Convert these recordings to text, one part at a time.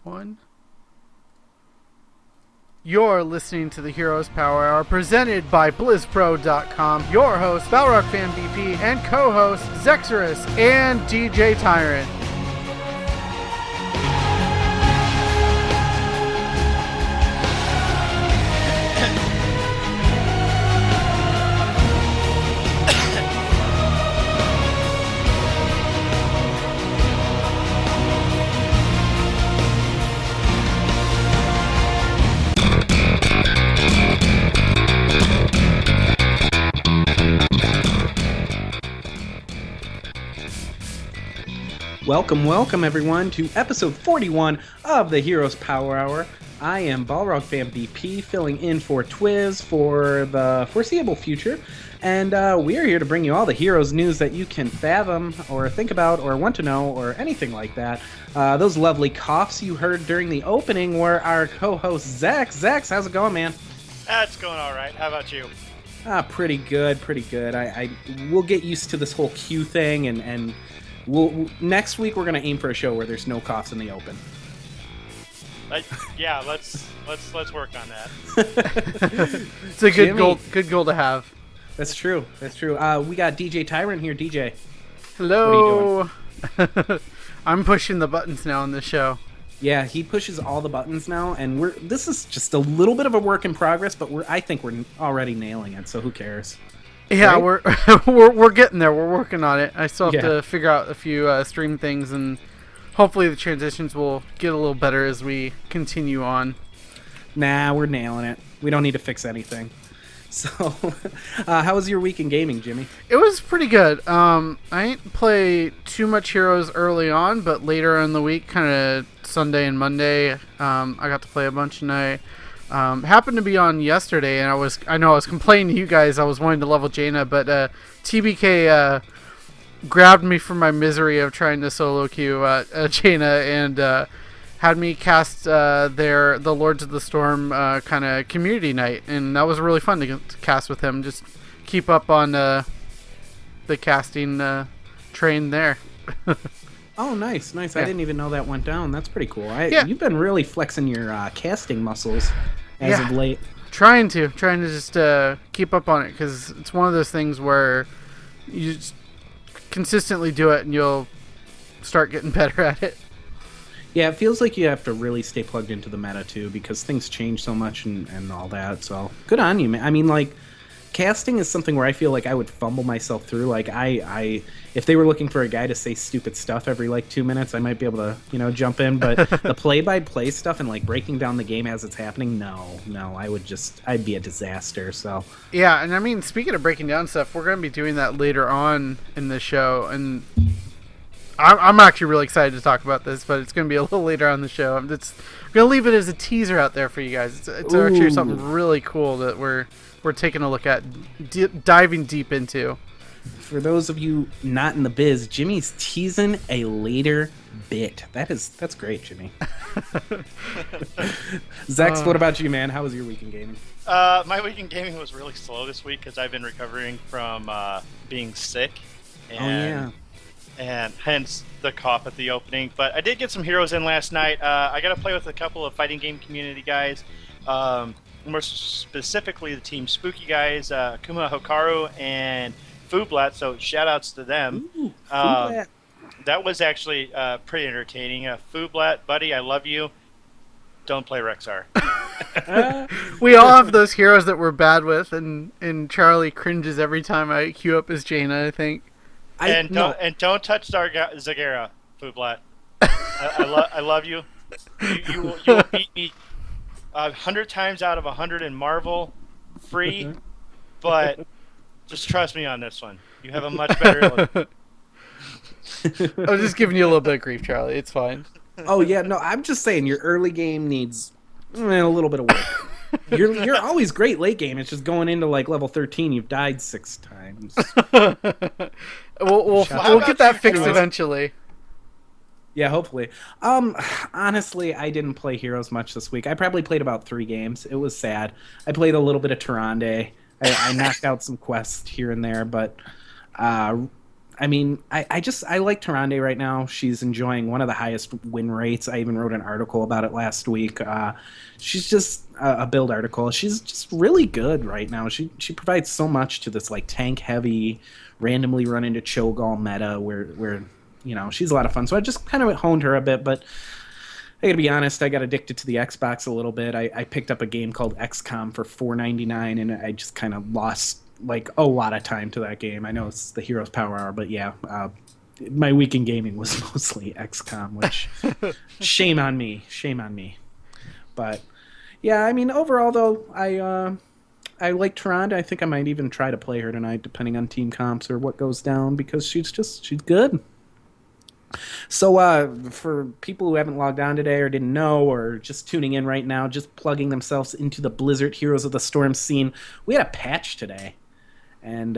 One. You're listening to the Heroes Power Hour presented by BlizzPro.com. Your host, Balrog Fan VP, and co-host, Zexorus and DJ Tyrant. Welcome everyone to episode 41 of the Heroes Power Hour. I am Balrog Fan BP, filling in for Twiz for the foreseeable future, and we are here to bring you all the Heroes news that you can fathom, or think about, or want to know, or anything like that. Those lovely coughs you heard during the opening were our co-host Zex. Zex, how's it going, man? It's going all right. How about you? Pretty good. We'll get used to this whole Q thing, and next week we're gonna aim for a show where there's no coughs in the open. Yeah, let's work on that. It's a good goal to have. That's true. We got DJ Tyrant here. DJ, hello. What are you doing? I'm pushing the buttons now on this show. Yeah, he pushes all the buttons now, and this is just a little bit of a work in progress, but I think we're already nailing it. So who cares? Yeah, right? we're getting there. We're working on it. I still have to figure out a few stream things, and hopefully the transitions will get a little better as we continue on. Nah, we're nailing it. We don't need to fix anything. So, how was your week in gaming, Jimmy? It was pretty good. I didn't play too much Heroes early on, but later in the week, kind of Sunday and Monday, I got to play a bunch, and I happened to be on yesterday, and I know I was complaining to you guys. I was wanting to level Jaina, but TBK grabbed me from my misery of trying to solo queue Jaina and had me cast the Lords of the Storm kind of community night, and that was really fun to cast with him. Just keep up on the casting train there. Oh, nice. Yeah. I didn't even know that went down. That's pretty cool. Yeah. You've been really flexing your casting muscles as of late. Trying to just keep up on it, because it's one of those things where you just consistently do it and you'll start getting better at it. Yeah, it feels like you have to really stay plugged into the meta too, because things change so much and all that. So good on you, man. I mean, like, casting is something where I feel like I would fumble myself through. Like, I if they were looking for a guy to say stupid stuff every like 2 minutes, I might be able to jump in. But the play-by-play stuff and like breaking down the game as it's happening, no, I'd be a disaster. So yeah, and I mean, speaking of breaking down stuff, we're going to be doing that later on in the show, and I'm actually really excited to talk about this, but it's going to be a little later on in the show. I'm going to leave it as a teaser out there for you guys. It's actually something really cool that we're taking a look at, diving deep into. For those of you not in the biz, Jimmy's teasing a later bit. That's great, Jimmy. Zex, what about you, man? How was your week in gaming? My week in gaming was really slow this week because I've been recovering from being sick. And hence the cough at the opening. But I did get some heroes in last night. I got to play with a couple of fighting game community guys. More specifically, the Team Spooky guys, Kuma Hokaru and Fooblat. So shout outs to them. Ooh, Fooblat. That was actually pretty entertaining. Fooblat, buddy, I love you. Don't play Rexar. We all have those heroes that we're bad with, and Charlie cringes every time I queue up as Jaina, I think. Don't touch Zagara, Fooblat. I love you. You will beat me 100 times out of 100 in Marvel, free, but just trust me on this one. You have a much better look. I'm just giving you a little bit of grief, Charlie. It's fine. Oh yeah, no, I'm just saying your early game needs a little bit of work. You're always great late game. It's just going into like level 13, you've died 6 times. We'll get that fixed eventually. Yeah, hopefully. Honestly, I didn't play Heroes much this week. I probably played about 3 games. It was sad. I played a little bit of Tyrande. I knocked out some quests here and there, but I mean, I like Taronde right now. She's enjoying one of the highest win rates. I even wrote an article about it last week. She's just a build article. She's just really good right now. She provides so much to this like tank heavy, randomly run into Cho'Gall meta where she's a lot of fun. So I just kind of honed her a bit, but I gotta be honest, I got addicted to the Xbox a little bit. I picked up a game called XCOM for $4.99, and I just kind of lost like a lot of time to that game. I know it's the Heroes Powerhour, but yeah, my week in gaming was mostly XCOM, which shame on me, shame on me. But yeah, I mean, overall though, I like Taronda. I think I might even try to play her tonight, depending on team comps or what goes down, because she's good. So, for people who haven't logged on today or didn't know or just tuning in right now, just plugging themselves into the Blizzard Heroes of the Storm scene, we had a patch today. And,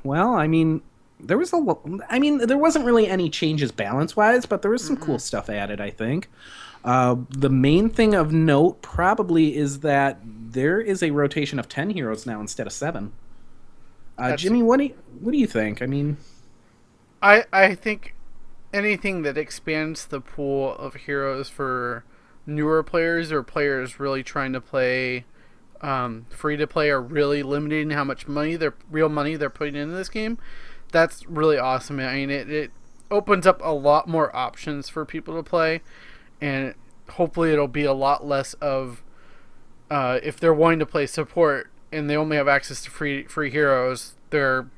well, I mean, there wasn't really any changes balance-wise, but there was some cool stuff added, I think. The main thing of note probably is that there is a rotation of 10 heroes now instead of 7. Jimmy, what do you think? I mean... I think anything that expands the pool of heroes for newer players or players really trying to play free to play or really limiting how much money they're putting into this game, that's really awesome. I mean, it opens up a lot more options for people to play, and hopefully it'll be a lot less of if they're wanting to play support and they only have access to free heroes, they're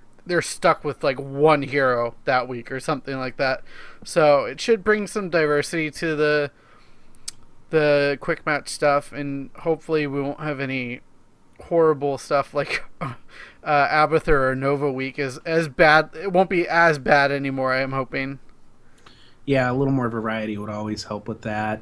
stuck with like one hero that week or something like that. So it should bring some diversity to the quick match stuff, and hopefully we won't have any horrible stuff like Abathur or Nova week as bad. It won't be as bad anymore, I am hoping. Yeah, a little more variety would always help with that.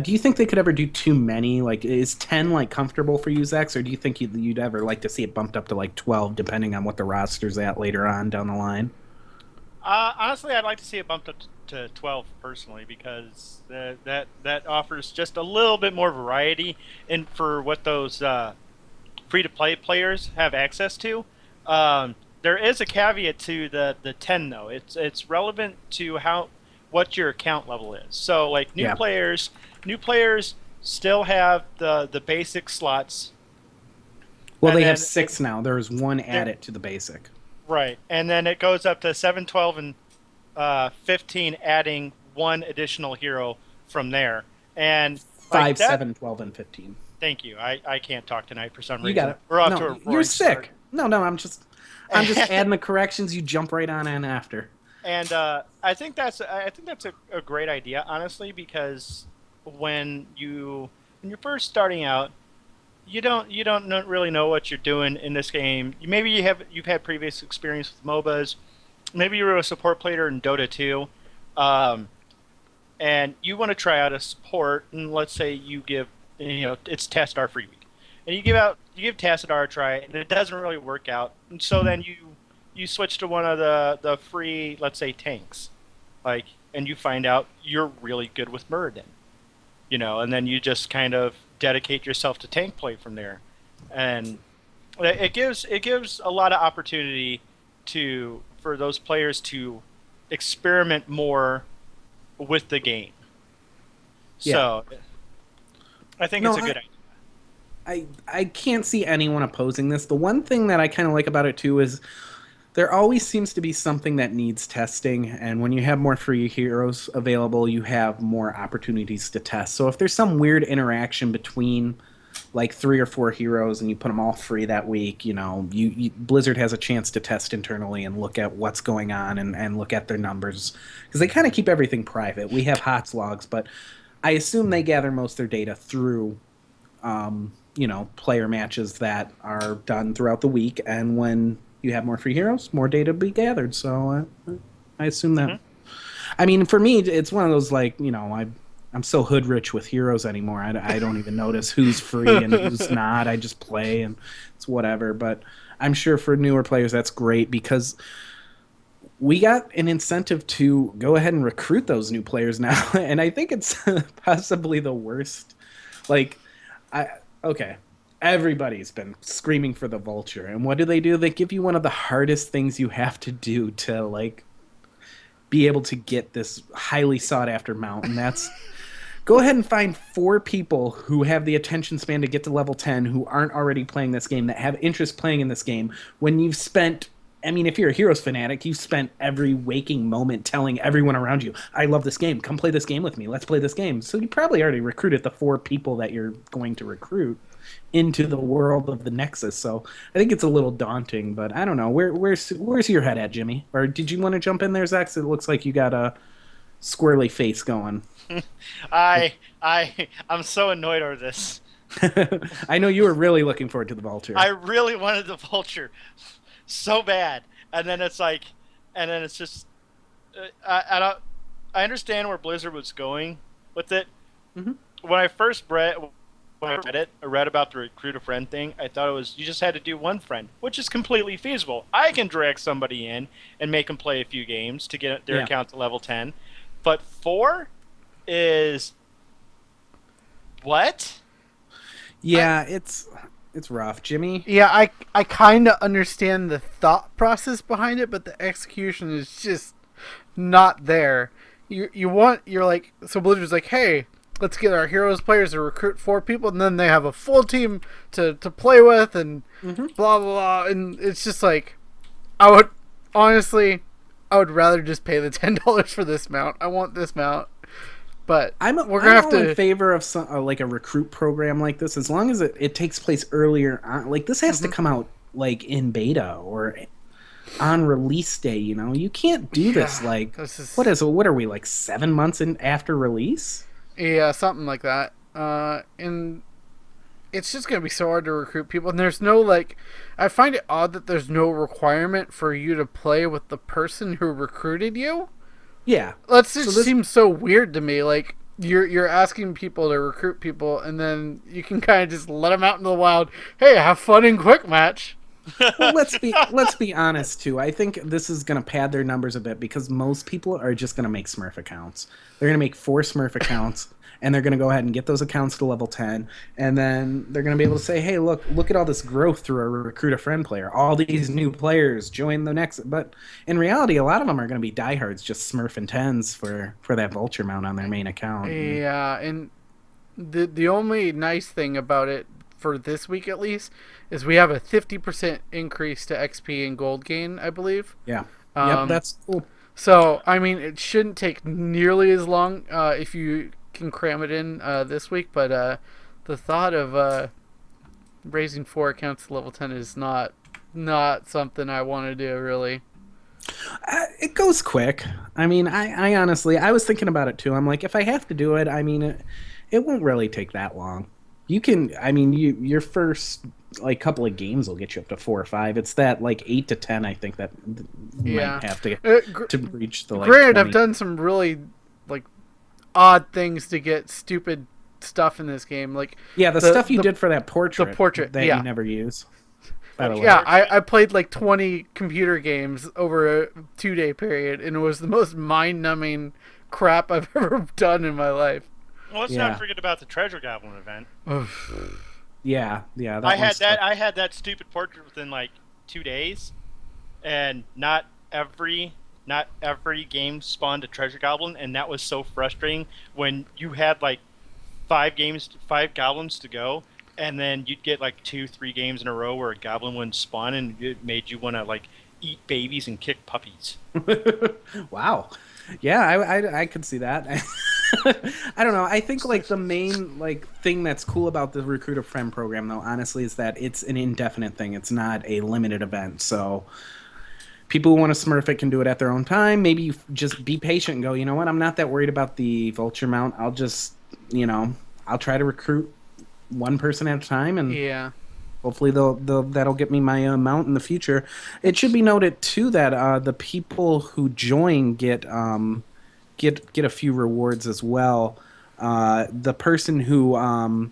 Do you think they could ever do too many? Like, is 10 like comfortable for you, Zax, or do you think you'd ever like to see it bumped up to like 12, depending on what the roster's at later on down the line? Honestly, I'd like to see it bumped up to 12 personally, because that offers just a little bit more variety and for what those free-to-play players have access to. There is a caveat to the 10 though. It's relevant to what your account level is. So like new players still have the basic slots. Well, they have 6 now. There's one added to the basic. Right, and then it goes up to 7, 12, and 15, adding one additional hero from there. And 5, 7, 12, and 15. Thank you. I can't talk tonight for some reason. You got it. We're off to a roaring You're sick. start. No, I'm just adding the corrections. You jump right on in after. And I think that's a great idea, honestly, because when you're first starting out, you don't really know what you're doing in this game. Maybe you've had previous experience with MOBAs. Maybe you were a support player in Dota 2, and you want to try out a support. And let's say you give it's Tassadar free week, and you give Tassadar a try, and it doesn't really work out. And so then you switch to one of the free, let's say, tanks, and you find out you're really good with Muradin, and then you just kind of dedicate yourself to tank play from there, and it gives a lot of opportunity for those players to experiment more with the game. Yeah. So I think it's a good idea. I can't see anyone opposing this. The one thing that I kind of like about it too is there always seems to be something that needs testing, and when you have more free heroes available, you have more opportunities to test. So if there's some weird interaction between like 3 or 4 heroes and you put them all free that week, Blizzard has a chance to test internally and look at what's going on and look at their numbers, because they kind of keep everything private. We have HOTS logs, but I assume they gather most of their data through player matches that are done throughout the week, and when you have more free heroes, more data be gathered. So I assume that. Mm-hmm. I mean, for me, it's one of those I'm so hood rich with heroes anymore. I don't even notice who's free and who's not. I just play and it's whatever. But I'm sure for newer players that's great, because we got an incentive to go ahead and recruit those new players now, and I think it's possibly the worst. Okay. Everybody's been screaming for the vulture. And what do? They give you one of the hardest things you have to do to like be able to get this highly sought after mount, and that's go ahead and find 4 people who have the attention span to get to level 10 who aren't already playing this game, that have interest playing in this game, when you've spent, I mean, if you're a Heroes fanatic, you've spent every waking moment telling everyone around you, I love this game, come play this game with me, let's play this game. So you probably already recruited the 4 people that you're going to recruit into the world of the Nexus. So I think it's a little daunting, but I don't know. Where's your head at, Jimmy? Or did you want to jump in there, Zach? It looks like you got a squirrely face going. I'm so annoyed over this. I know you were really looking forward to the Vulture. I really wanted the Vulture so bad, and then it's like, and then it's just, I understand where Blizzard was going with it. Mm-hmm. When I read it, I read about the recruit a friend thing. I thought it was you just had to do one friend, which is completely feasible. I can drag somebody in and make them play a few games to get their account to level 10, but 4 is what? Yeah, it's rough, Jimmy. Yeah, I kind of understand the thought process behind it, but the execution is just not there. You're like, so Blizzard's like, hey, let's get our Heroes players to recruit 4 people, and then they have a full team to play with, and blah blah blah, and it's just like, I would rather just pay the $10 for this mount. I want this mount. But I'm in favor of some like a recruit program like this, as long as it takes place earlier on. Like this has to come out like in beta or on release day. You know, you can't do this like what are we like 7 months after release? Yeah, something like that. And it's just gonna be so hard to recruit people. And there's no like, I find it odd that there's no requirement for you to play with the person who recruited you. Yeah, this seems so weird to me. Like you're asking people to recruit people, and then you can kind of just let them out in the wild. Hey, have fun in quick match. Well, let's be honest too. I think this is going to pad their numbers a bit because most people are just going to make Smurf accounts. They're going to make 4 Smurf accounts, and they're going to go ahead and get those accounts to level 10, and then they're going to be able to say, "Hey, look at all this growth through a recruit a friend player. All these new players join the next." But in reality, a lot of them are going to be diehards, just Smurf and 10s for that Vulture mount on their main account. Yeah, and the only nice thing about it, for this week at least, is we have a 50% increase to XP and gold gain, I believe. Yeah. Yep, that's cool. So, I mean, it shouldn't take nearly as long if you can cram it in this week, but the thought of raising 4 accounts to level 10 is not something I want to do, really. It goes quick. I mean, I honestly, I was thinking about it too. I'm like, if I have to do it, I mean, it won't really take that long. You can, I mean, your first like couple of games will get you up to 4 or 5. It's that like 8 to 10, I think that might have to reach the like. Granted, 20. I've done some really like odd things to get stupid stuff in this game, like the stuff you did for that portrait, that you never use. By the way. Yeah, I played like 20 computer games over a 2-day period, and it was the most mind-numbing crap I've ever done in my life. Well, let's not forget about the Treasure Goblin event. Yeah. I had that stupid portrait within like 2 days, and not every game spawned a Treasure Goblin, and that was so frustrating when you had like 5 goblins to go, and then you'd get like 2-3 games in a row where a goblin wouldn't spawn, and it made you want to like eat babies and kick puppies. Wow. Yeah, I could see that. I don't know. I think like the main like thing that's cool about the Recruit a Friend program, though, honestly, is that it's an indefinite thing. It's not a limited event. So people who want to Smurf it can do it at their own time. Maybe you just be patient and go, you know what? I'm not that worried about the Vulture mount. I'll just, I'll try to recruit one person at a time, and hopefully that'll get me my mount in the future. It should be noted too that the people who join get a few rewards as well. The person who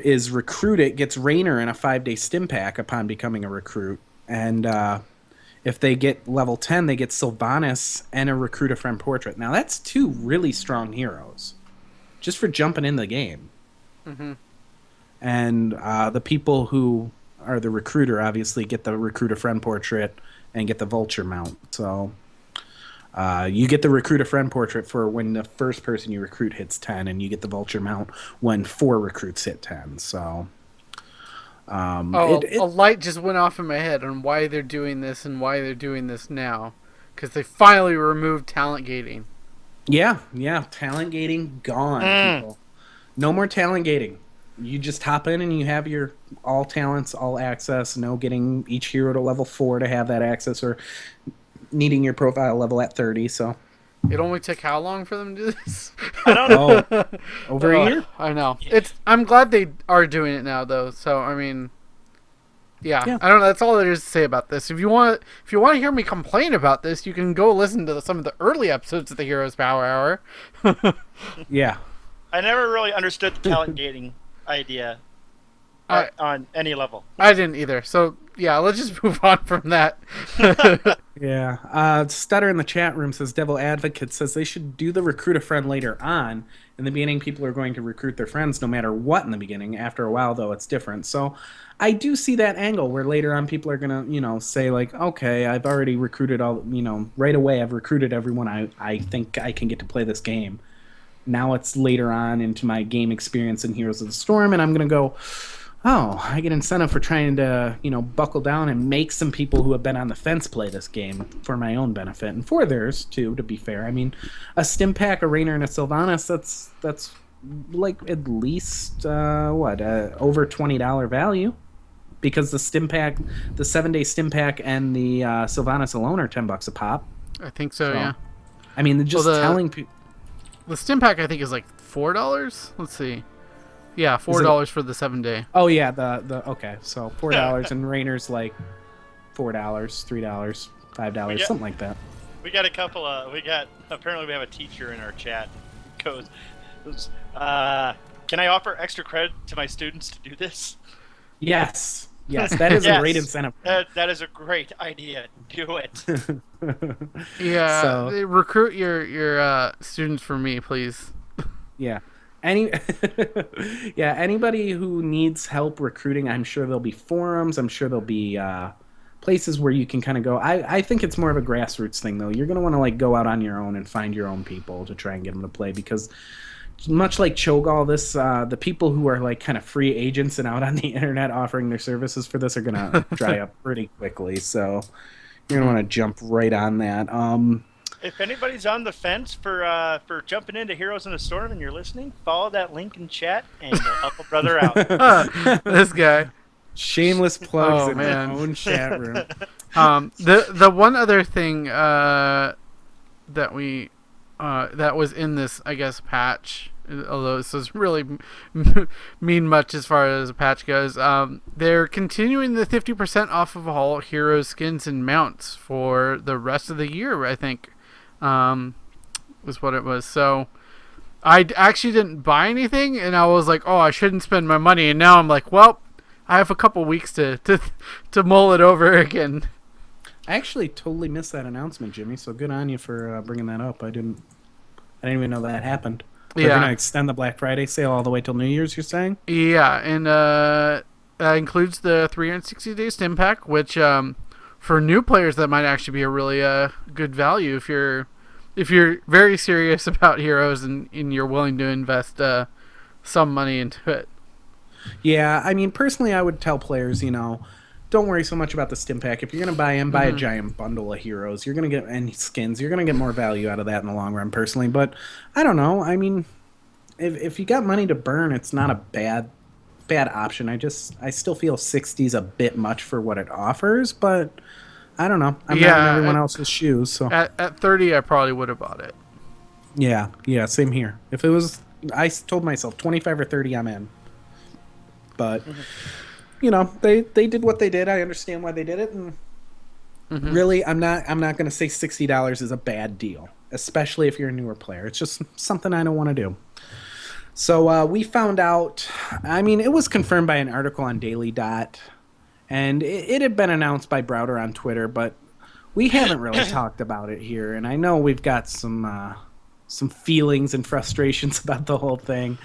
is recruited gets Rainer in a 5-day stim pack upon becoming a recruit, and if they get level 10, they get Sylvanas and a Recruit a Friend portrait. Now that's 2 really strong heroes, just for jumping in the game. Mm-hmm. and the people who are the recruiter obviously get the recruiter friend portrait and get the vulture mount. So you get the recruiter friend portrait for when the first person you recruit hits 10, and you get the vulture mount when 4 recruits hit 10. So a light just went off in my head on why they're doing this and why they're doing this now, because they finally removed talent gating. Yeah, talent gating gone, people. No more talent gating. You just hop in and you have your all talents, all access. No getting each hero to level 4 to have that access, or needing your profile level at 30. So it only took how long for them to do this? I don't know. Over a year. I know. I'm glad they are doing it now, though. So I mean, yeah. I don't know. That's all there is to say about this. If you want to hear me complain about this, you can go listen to some of the early episodes of the Heroes Power Hour. Yeah. I never really understood the talent gating idea on any level. I didn't either. So yeah, let's just move on from that. Yeah. Stutter in the chat room says Devil Advocate says they should do the recruit a friend later on. In the beginning, people are going to recruit their friends no matter what in the beginning. After a while, though, it's different. So I do see that angle where later on people are going to, say like, okay, I've already recruited all, right away I've recruited everyone I think I can get to play this game. Now it's later on into my game experience in Heroes of the Storm, and I'm going to go, oh, I get incentive for trying to, buckle down and make some people who have been on the fence play this game for my own benefit and for theirs too. To be fair, I mean, a stim pack, a Raynor, and a Sylvanas, that's like at least over $20 value, because the stim pack, the 7-day stim pack, and the Sylvanas alone are $10 a pop. I think so. Yeah. I mean, just telling people. The stim pack I think is like $4. Let's see. Yeah, $4 for the 7-day. Oh yeah, the okay, so $4 and Raynor's like $4, $3, $5, something like that. We got a couple of apparently we have a teacher in our chat. Goes, can I offer extra credit to my students to do this? Yes, that is a great incentive. That is a great idea. Do it. Yeah, so, recruit your students for me, please. Yeah. Anybody who needs help recruiting, I'm sure there'll be forums. I'm sure there'll be places where you can kind of go. I think it's more of a grassroots thing, though. You're going to want to go out on your own and find your own people to try and get them to play, because much like Cho'Gall, the people who are kind of free agents and out on the internet offering their services for this are going to dry up pretty quickly. So you're going to want to jump right on that. If anybody's on the fence for jumping into Heroes in the Storm and you're listening, follow that link in chat and you'll help a brother out. This guy. Shameless plugs in my own chat room. The one other thing that was in this, I guess, patch, although this doesn't really mean much as far as a patch goes, they're continuing the 50% off of all hero skins and mounts for the rest of the year, I think. Was what it was. So I actually didn't buy anything, and I was like, oh, I shouldn't spend my money, and now I'm like, well, I have a couple weeks to mull it over again. I actually totally missed that announcement, Jimmy, so good on you for bringing that up. I didn't even know that happened. They're going to extend the Black Friday sale all the way till New Year's, you're saying? Yeah, and that includes the 360-day stim pack, which for new players that might actually be a really good value if you're very serious about Heroes and you're willing to invest some money into it. Yeah, I mean, personally, I would tell players, don't worry so much about the stim pack. If you're going to buy buy a giant bundle of Heroes. You're going to get any skins. You're going to get more value out of that in the long run, personally. But I don't know. I mean, if you got money to burn, it's not a bad option. I still feel 60's a bit much for what it offers, but I don't know. I'm not in everyone else's shoes. So at 30, I probably would have bought it. Yeah, same here. If it was, I told myself 25 or 30, I'm in. But they did what they did. I understand why they did it, and really, I'm not going to say $60 is a bad deal, especially if you're a newer player. It's just something I don't want to do. So we found out. I mean, it was confirmed by an article on Daily Dot, and it had been announced by Browder on Twitter, but we haven't really talked about it here. And I know we've got some feelings and frustrations about the whole thing.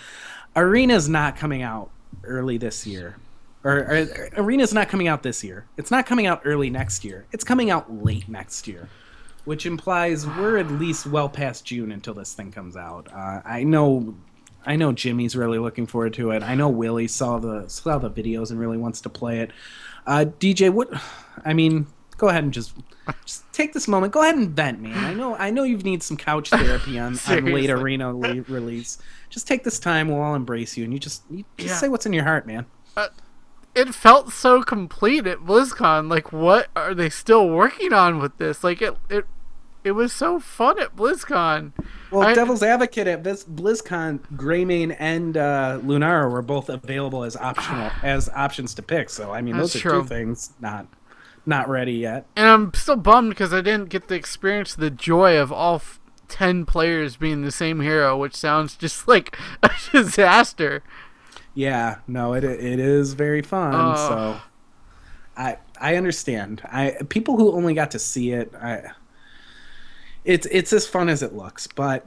Arena's not coming out early this year. Or Arena's not coming out this year. It's not coming out early next year. It's coming out late next year, which implies we're at least well past June until this thing comes out. I know Jimmy's really looking forward to it. I know Willie saw the videos and really wants to play it. DJ, go ahead and just take this moment. Go ahead and vent, man. I know you need some couch therapy on late Arena release. Just take this time. We'll all embrace you, and you just say what's in your heart, man. It felt so complete at BlizzCon. Like, what are they still working on with this? Like, it was so fun at BlizzCon. Well, Devil's Advocate at BlizzCon, Greymane and Lunara were both available as options to pick. So I mean, those are two things not ready yet. And I'm still bummed because I didn't get to experience the joy of all 10 players being the same hero, which sounds just like a disaster. Yeah, no, it is very fun. So I understand. People who only got to see it, it's as fun as it looks. But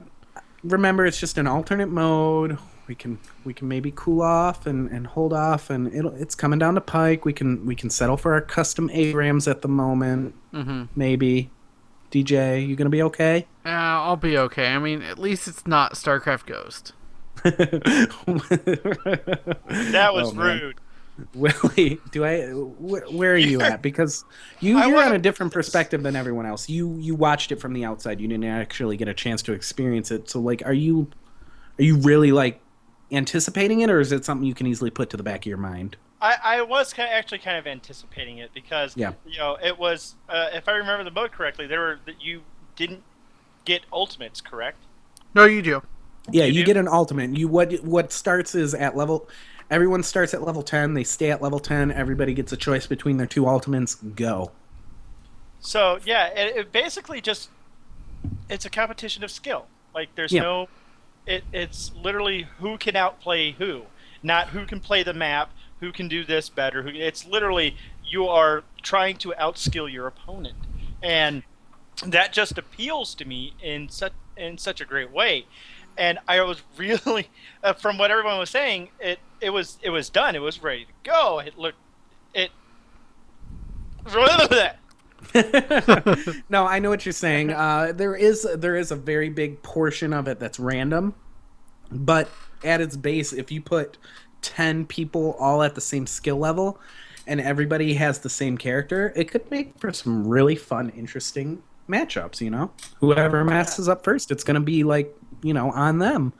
remember, it's just an alternate mode. We can maybe cool off and hold off, and it's coming down the pike. We can settle for our custom ARAMs at the moment. Mm-hmm. Maybe. DJ, you gonna be okay? Yeah, I'll be okay. I mean, at least it's not StarCraft Ghost. That was rude. Willie, where are you at? Because you're on a different perspective than everyone else. You watched it from the outside. You didn't actually get a chance to experience it. So, like, are you really, like, anticipating it, or is it something you can easily put to the back of your mind? I was actually kind of anticipating it because it was if I remember the mode correctly, you didn't get ultimates, correct? No, you do. Yeah, you get an ultimate. What starts is at level. Everyone starts at level 10. They stay at level 10. Everybody gets a choice between their two ultimates. Go. So yeah, it basically it's a competition of skill. Like there's it's literally who can outplay who, not who can play the map, who can do this better. It's literally you are trying to outskill your opponent, and that just appeals to me in such a great way. And I was really, from what everyone was saying, it was done. It was ready to go. No, I know what you're saying. There is a very big portion of it that's random, but at its base, if you put 10 people all at the same skill level and everybody has the same character, it could make for some really fun, interesting matchups. Whoever messes up first, it's going to be like, on them.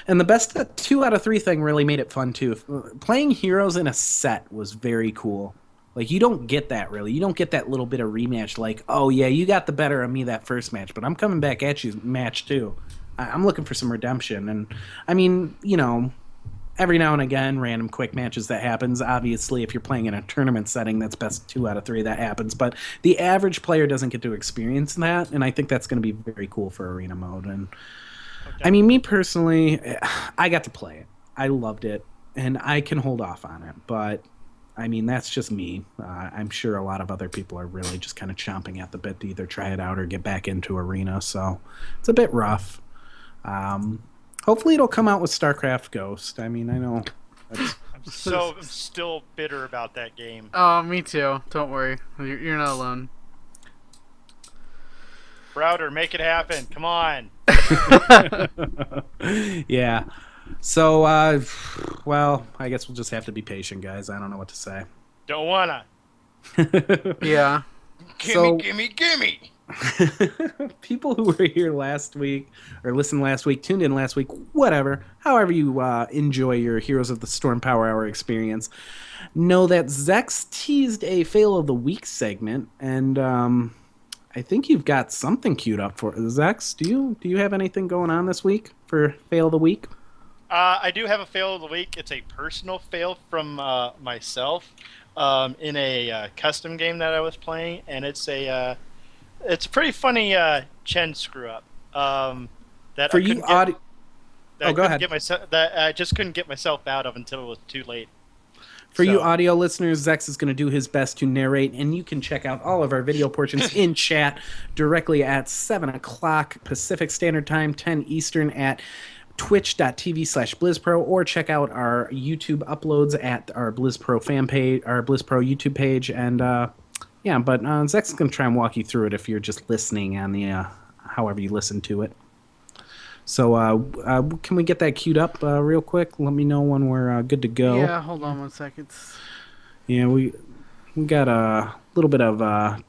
And the best 2 out of 3 thing really made it fun too. Playing heroes in a set was very cool. Like, you don't get that really. You don't get that little bit of rematch like, oh yeah, you got the better of me that first match, but I'm coming back at you match too. I'm looking for some redemption. And I mean, every now and again, random quick matches that happens. Obviously, if you're playing in a tournament setting, that's best 2 out of 3 that happens. But the average player doesn't get to experience that, and I think that's going to be very cool for arena mode. And I mean, me personally, I got to play it. I loved it, and I can hold off on it. But I mean, that's just me. I'm sure a lot of other people are really just kind of chomping at the bit to either try it out or get back into arena. So it's a bit rough. Hopefully it'll come out with StarCraft Ghost. I mean, I know. I'm still bitter about that game. Oh, me too. Don't worry. You're not alone. Browder, make it happen. Come on. Yeah. So, well, I guess we'll just have to be patient, guys. I don't know what to say. Don't wanna. Yeah. Gimme. People who were here last week or listened last week, tuned in last week, whatever, however you enjoy your Heroes of the Storm Power Hour experience, know that Zex teased a Fail of the Week segment, and I think you've got something queued up for Zex. Do you have anything going on this week for Fail of the Week? I do have a Fail of the Week. It's a personal fail from myself in a custom game that I was playing, and it's a pretty funny Chen screw up that for I you. Go ahead. That I just couldn't get myself out of until it was too late. For you audio listeners, Zex is going to do his best to narrate, and you can check out all of our video portions in chat directly at 7 o'clock Pacific Standard Time, 10 Eastern at twitch.tv/BlizzPro, or check out our YouTube uploads at our BlizzPro fan page, our BlizzPro YouTube page. And yeah, but Zach's going to try and walk you through it if you're just listening on the however you listen to it. So can we get that queued up real quick? Let me know when we're good to go. Yeah, hold on 1 second. Yeah, we got a little bit of a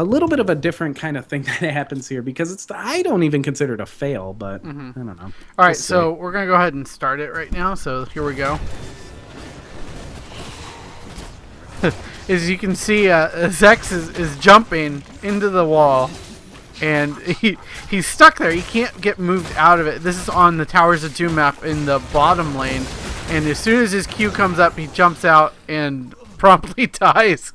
little bit of a different kind of thing that happens here, because I don't even consider it a fail, but I don't know. All right, so we're going to go ahead and start it right now. So here we go. As you can see, Zex is jumping into the wall, and he's stuck there. He can't get moved out of it. This is on the Towers of Doom map in the bottom lane, and as soon as his Q comes up, he jumps out and promptly dies.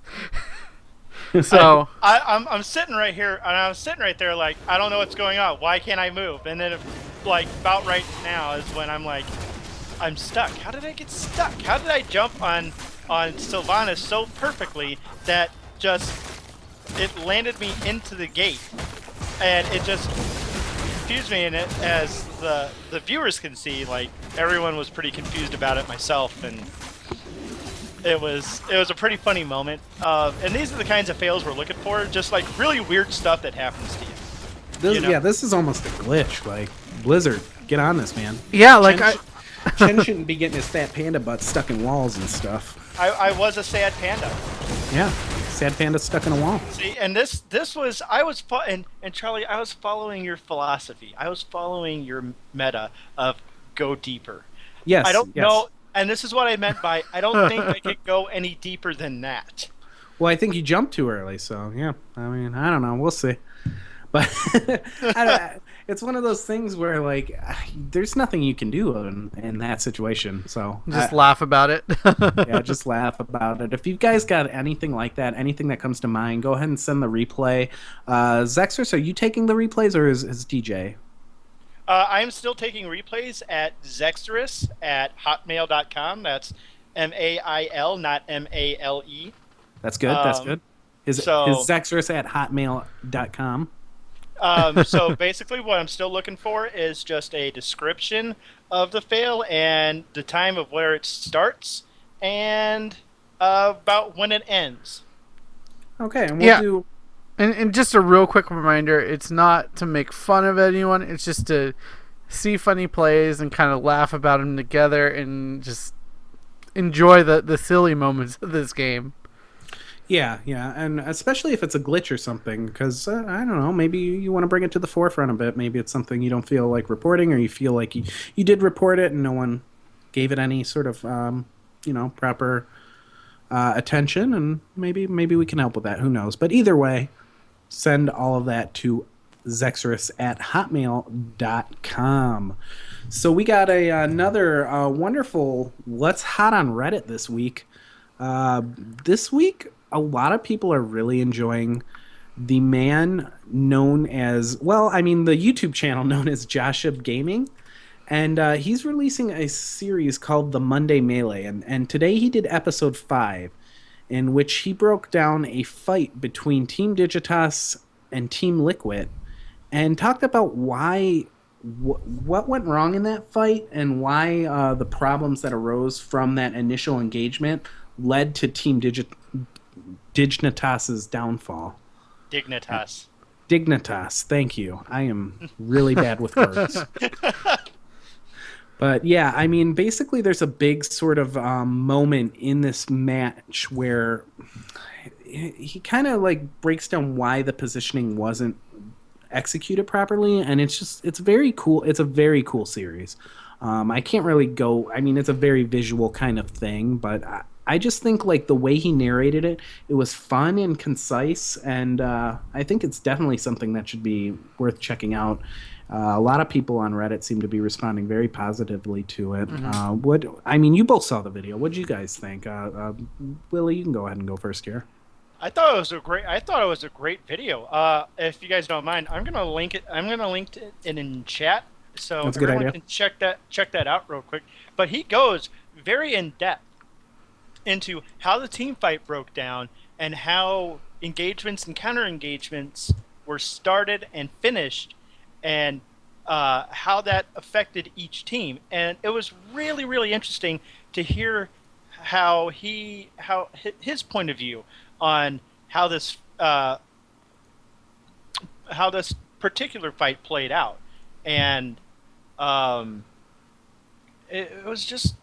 So I'm sitting right here, and I'm sitting right there like, I don't know what's going on. Why can't I move? And then like about right now is when I'm like, I'm stuck. How did I get stuck? How did I jump on Sylvanas so perfectly that just it landed me into the gate, and it just confused me. And it, as the viewers can see, like everyone was pretty confused about it, myself, and it was a pretty funny moment. And these are the kinds of fails we're looking for, just like really weird stuff that happens to you. Yeah, this is almost a glitch. Like, Blizzard, get on this, man. yeah, like Chen shouldn't be getting his fat panda butt stuck in walls and stuff. I was a sad panda. Yeah, sad panda stuck in a wall. See, and this was and Charlie, I was following your philosophy. I was following your meta of go deeper. Yes. I don't know, and this is what I meant by I don't think I could go any deeper than that. Well, I think you jumped too early, so yeah. I mean, I don't know. We'll see. But it's one of those things where, like, there's nothing you can do in that situation. So just laugh about it. Yeah, just laugh about it. If you guys got anything like that, anything that comes to mind, go ahead and send the replay. Zexus, are you taking the replays, or is DJ? I'm still taking replays at zexterus@hotmail.com. That's MAIL, not MALE. That's good. That's good. Is Zexterus@hotmail.com? So basically what I'm still looking for is just a description of the fail and the time of where it starts and about when it ends. Okay, and we'll do... And just a real quick reminder, it's not to make fun of anyone, it's just to see funny plays and kind of laugh about them together and just enjoy the silly moments of this game. Yeah, and especially if it's a glitch or something, because, I don't know, maybe you want to bring it to the forefront a bit. Maybe it's something you don't feel like reporting, or you feel like you did report it and no one gave it any sort of, proper attention, and maybe we can help with that. Who knows? But either way, send all of that to zexerus@hotmail.com. So we got another wonderful What's Hot on Reddit this week. This week, a lot of people are really enjoying the man known as, the YouTube channel known as Joshua Gaming. And he's releasing a series called The Monday Melee. And today he did episode 5, in which he broke down a fight between Team Digitas and Team Liquid and talked about what went wrong in that fight and why the problems that arose from that initial engagement led to Team Dignitas's downfall. Dignitas, thank you. I am really bad with words. But yeah, I mean, basically there's a big sort of moment in this match where he kind of like breaks down why the positioning wasn't executed properly, and it's very cool. It's a very cool series. I can't really go, it's a very visual kind of thing, but I just think like the way he narrated it was fun and concise, and I think it's definitely something that should be worth checking out. A lot of people on Reddit seem to be responding very positively to it. Mm-hmm. You both saw the video. What did you guys think? Willie, you can go ahead and go first here. I thought it was a great video. If you guys don't mind, I'm gonna link it. I'm gonna link it in chat, so That's a good everyone idea. can check that out real quick. But he goes very in depth into how the team fight broke down and how engagements and counter engagements were started and finished, and how that affected each team, and it was really really interesting to hear how his point of view on how this particular fight played out, and um, it was just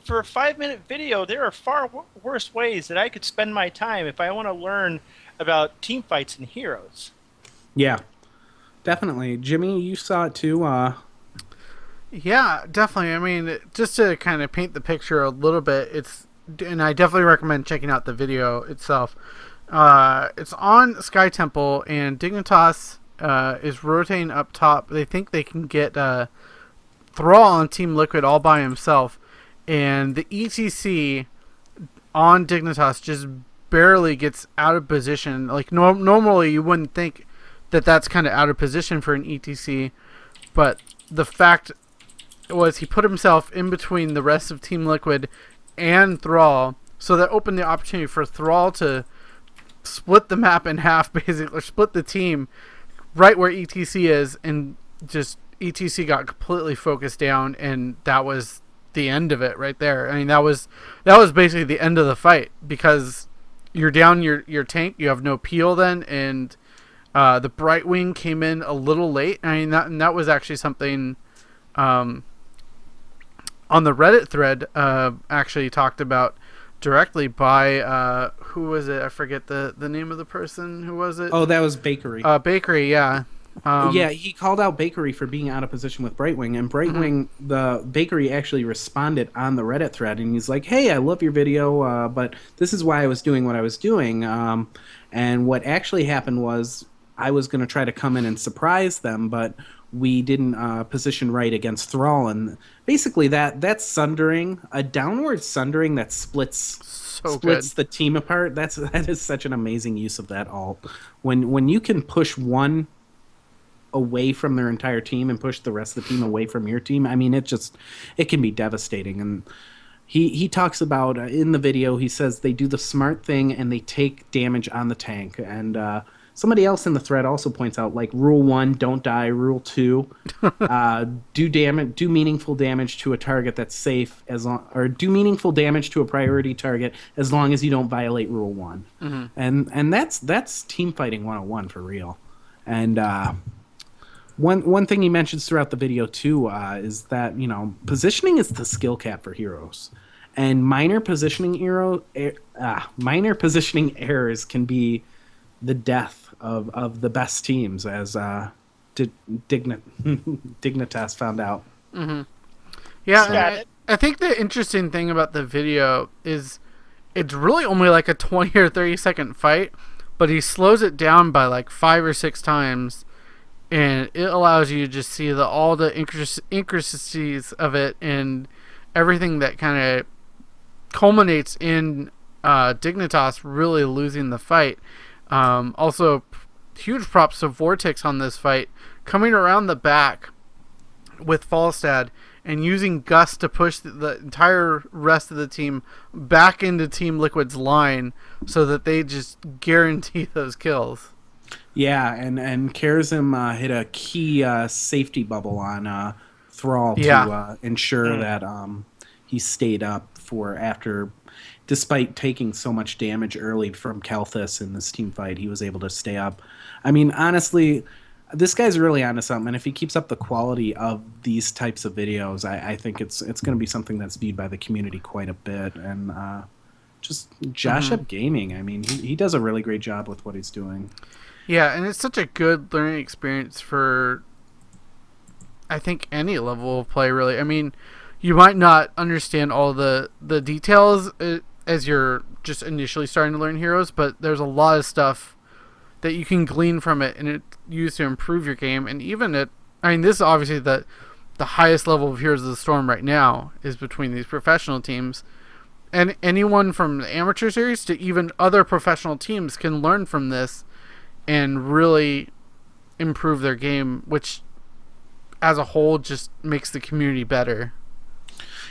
for a 5 minute video. There are far worse ways that I could spend my time if I want to learn about team fights and heroes. Yeah, definitely. Jimmy, you saw it too. Yeah, definitely. I mean, just to kind of paint the picture a little bit, and I definitely recommend checking out the video itself. It's on Sky Temple, and Dignitas is rotating up top. They think they can get Thrall on Team Liquid all by himself, and the ETC on Dignitas just barely gets out of position. Like normally, you wouldn't think that that's kind of out of position for an ETC, but the fact was he put himself in between the rest of Team Liquid and Thrall, so that opened the opportunity for Thrall to split the map in half, basically, or split the team right where ETC is, and just ETC got completely focused down, and that was the end of it right there. I mean, that was basically the end of the fight, because you're down your tank, you have no peel then, and the Brightwing came in a little late. I mean, that was actually something on the Reddit thread actually talked about directly by who was it? I forget the name of the person. Who was it? Oh, that was Bakery. Bakery, yeah. Yeah, he called out Bakery for being out of position with Brightwing, and Brightwing, the Bakery actually responded on the Reddit thread, and he's like, "Hey, I love your video, but this is why I was doing what I was doing." And what actually happened was I was going to try to come in and surprise them, but we didn't position right against Thrall, and basically that's sundering, a downward sundering that splits the team apart. That is such an amazing use of that ult. When you can push one away from their entire team and push the rest of the team away from your team, I mean, it can be devastating. And he talks about in the video, he says they do the smart thing and they take damage on the tank. And somebody else in the thread also points out, like, rule 1, don't die. Rule 2, do meaningful damage to a target that's safe, or do meaningful damage to a priority target as long as you don't violate rule 1. And that's team fighting 101 for real. And one thing he mentions throughout the video too is that, positioning is the skill cap for heroes, and minor positioning errors can be the death of the best teams, as Dignitas found out. Yeah, and I think the interesting thing about the video is it's really only like a 20 or 30 second fight, but he slows it down by like 5 or 6 times, and it allows you to just see all the intricacies of it, and everything that kind of culminates in Dignitas really losing the fight. Also, huge props to Vortex on this fight, coming around the back with Falstad and using Gus to push the entire rest of the team back into Team Liquid's line so that they just guarantee those kills. Yeah, and Karazim hit a key safety bubble on Thrall to ensure that he stayed up despite taking so much damage early from Kalthus in this team fight. He was able to stay up. I mean, honestly, this guy's really onto something, and if he keeps up the quality of these types of videos, I think it's going to be something that's viewed by the community quite a bit. And just Josh Up Gaming, I mean, he does a really great job with what he's doing. Yeah, and it's such a good learning experience for, I think, any level of play, really. I mean, you might not understand all the details as you're just initially starting to learn heroes, but there's a lot of stuff that you can glean from it and it used to improve your game. And even this is obviously the highest level of Heroes of the Storm right now is between these professional teams. And anyone from the amateur series to even other professional teams can learn from this and really improve their game, which as a whole just makes the community better.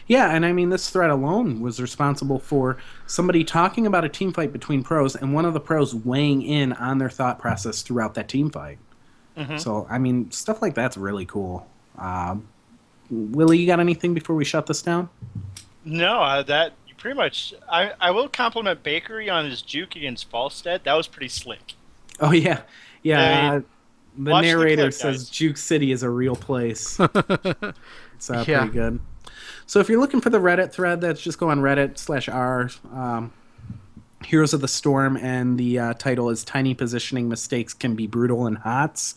Yeah, and I mean, this thread alone was responsible for somebody talking about a team fight between pros and one of the pros weighing in on their thought process throughout that team fight. So, I mean, stuff like that's really cool. Willie, you got anything before we shut this down? No, that you pretty much. I will compliment Bakery on his juke against Falstead. That was pretty slick. Oh, yeah. I Yeah. mean, The watch the narrator clip, says guys. Juke City is a real place. It's Yeah. pretty good. So if you're looking for the Reddit thread, that's just go on Reddit/r. Heroes of the Storm, and the title is Tiny Positioning Mistakes Can Be Brutal in HOTS.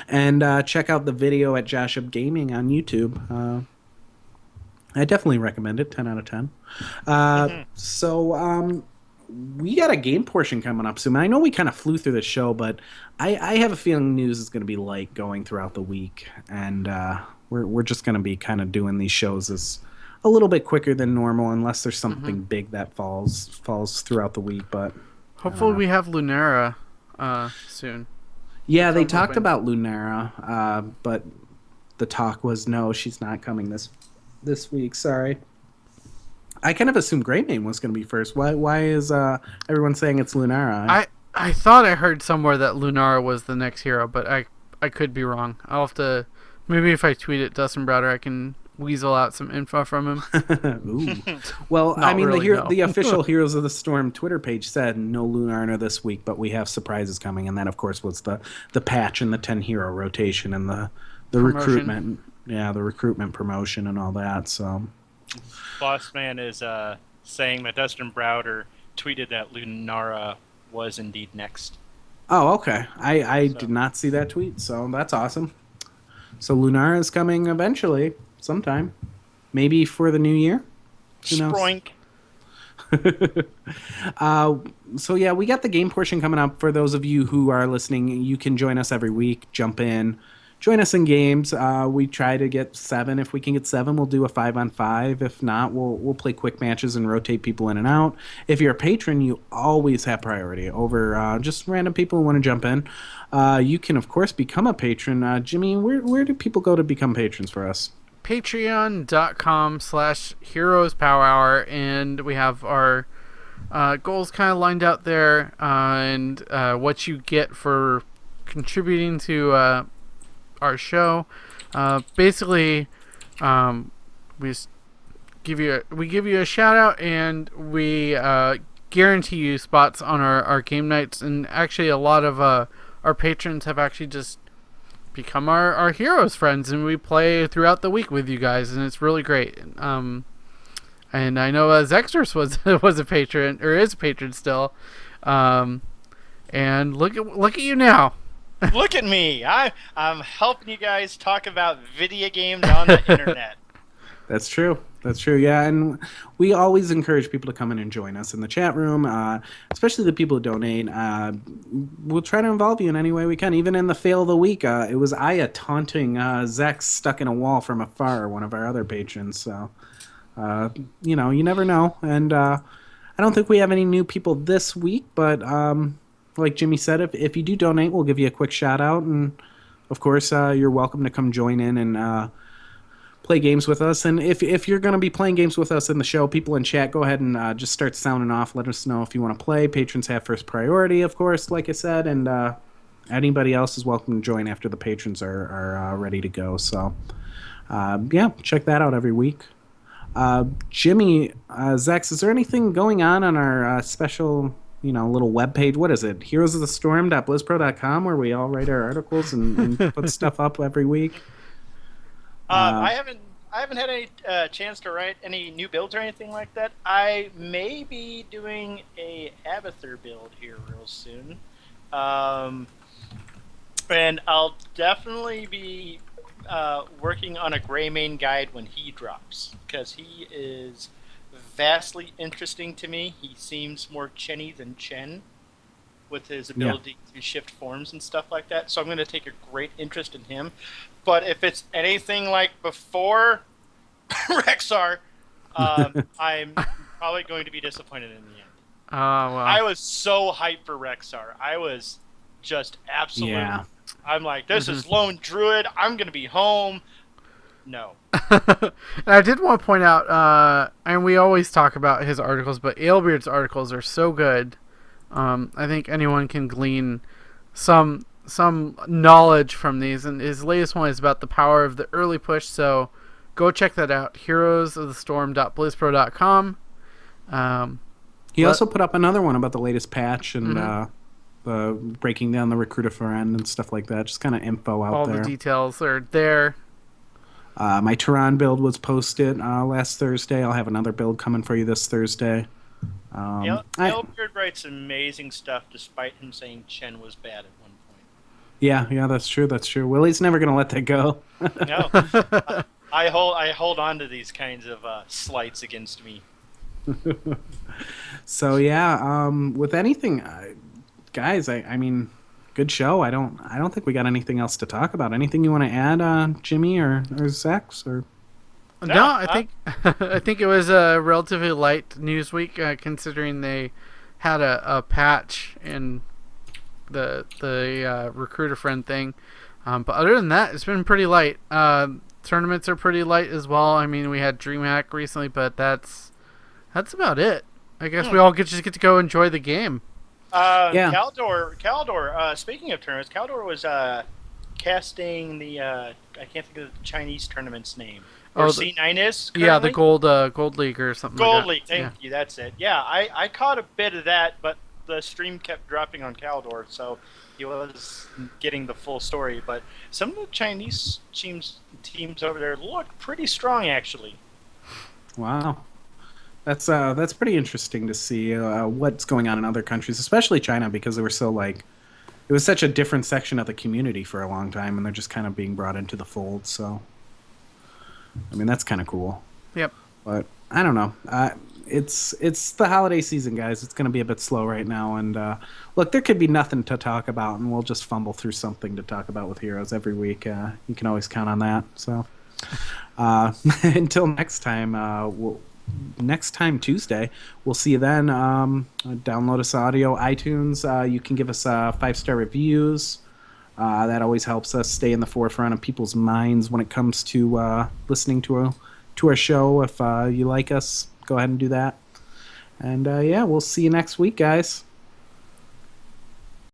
And check out the video at Josh Up Gaming on YouTube. I definitely recommend it. 10 out of 10. So we got a game portion coming up soon. I know we kind of flew through the show, but I have a feeling news is going to be light going throughout the week. And we're just going to be kind of doing these shows as a little bit quicker than normal, unless there's something big that falls throughout the week. But hopefully we have Lunera soon. yeah, they I'm talked hoping. about Lunera, but the talk was no, she's not coming this week. Sorry. I kind of assumed Greymane was going to be first. Why is everyone saying it's Lunera? I thought I heard somewhere that Lunara was the next hero, but I could be wrong. I'll have to, maybe if I tweet at Dustin Browder, I can weasel out some info from him. Ooh. Well, Not I mean, really, no. the official Heroes of the Storm Twitter page said no Lunarna this week, but we have surprises coming, and that, of course, was the patch and the 10 hero rotation and the Promotion. recruitment, the recruitment promotion and all that. So, Boss Man is saying that Dustin Browder tweeted that Lunara was indeed next. oh, okay. I did not see that tweet, so that's awesome. So Lunara is coming eventually, sometime, maybe for the new year. Who knows? Sproink. So yeah, we got the game portion coming up. For those of you who are listening, you can join us every week. Jump in, join us in games. We try to get 7. If we can get 7, we'll do a 5-on-5. If not, we'll play quick matches and rotate people in and out. If you're a patron, you always have priority over just random people who want to jump in. You can of course become a patron. Jimmy, where do people go to become patrons for us? Patreon.com/heroespowerhour, and we have our goals kind of lined out there, and what you get for contributing to our show. Basically, we just give you a shout out, and we guarantee you spots on our game nights. And actually, a lot of our patrons have actually just become our heroes friends, and we play throughout the week with you guys, and it's really great. And I know Zexters was a patron, or is a patron still. And look at you now. Look at me. I'm helping you guys talk about video games on the internet. That's true. That's true. Yeah, and we always encourage people to come in and join us in the chat room, especially the people who donate. We'll try to involve you in any way we can. Even in the fail of the week, it was Aya taunting Zex stuck in a wall from afar, one of our other patrons. So, you never know. And I don't think we have any new people this week, but like Jimmy said, if you do donate, we'll give you a quick shout out. And, of course, you're welcome to come join in and play games with us. And if you're going to be playing games with us in the show, people in chat, go ahead and just start sounding off. Let us know if you want to play. Patrons have first priority, of course, like I said, and anybody else is welcome to join after the patrons are ready to go. So yeah, check that out every week. Jimmy, Zex, is there anything going on our special little webpage? What is it? heroesofthestorm.blizzpro.com, where we all write our articles and put stuff up every week? I haven't had any chance to write any new builds or anything like that. I may be doing a Abathur build here real soon, and I'll definitely be working on a Greymane guide when he drops, because he is vastly interesting to me. He seems more Chenny than Chen with his ability to shift forms and stuff like that. So I'm going to take a great interest in him. But if it's anything like before Rexar, I'm probably going to be disappointed in the end. Oh, wow. I was so hyped for Rexar. I was just absolutely... Yeah. I'm like, this is Lone Druid. I'm going to be home. No. And I did want to point out, and we always talk about his articles, but Ailbeard's articles are so good. I think anyone can glean some some knowledge from these, and his latest one is about the power of the early push. So go check that out. heroesofthestorm.blizzpro.com. He also put up another one about the latest patch and breaking down the recruiter friend and stuff like that. Just kind of info out there. All the details are there. My Tehran build was posted last Thursday. I'll have another build coming for you this Thursday. Yellowbeard writes amazing stuff, despite him saying Chen was bad at one point. Yeah, that's true. Willie's never gonna let that go. No, I hold on to these kinds of slights against me. So with anything, guys, I mean, good show. I don't think we got anything else to talk about. Anything you want to add, Jimmy or Zex or? No, I think I think it was a relatively light news week, considering they had a patch in the recruiter friend thing. But other than that, it's been pretty light. Tournaments are pretty light as well. I mean, we had DreamHack recently, but that's about it. I guess we all get to go enjoy the game. Caldor. Speaking of tournaments, Caldor was casting the I can't think of the Chinese tournament's name. Or C9 is currently? Yeah, the Gold League or something. Gold like that. League, thank you. That's it. Yeah, I caught a bit of that, but the stream kept dropping on Caldor, so he was getting the full story. But some of the Chinese teams over there look pretty strong, actually. Wow. That's pretty interesting to see what's going on in other countries, especially China, because they were so it was such a different section of the community for a long time, and they're just kind of being brought into the fold. So, I mean, that's kind of cool. Yep. But I don't know. It's the holiday season, guys. It's going to be a bit slow right now, and look, there could be nothing to talk about, and we'll just fumble through something to talk about with Heroes every week. You can always count on that. So, until next time, next time Tuesday, we'll see you then. Download us audio, iTunes. You can give us 5-star reviews. That always helps us stay in the forefront of people's minds when it comes to listening to our show. If you like us, go ahead and do that. And we'll see you next week, guys.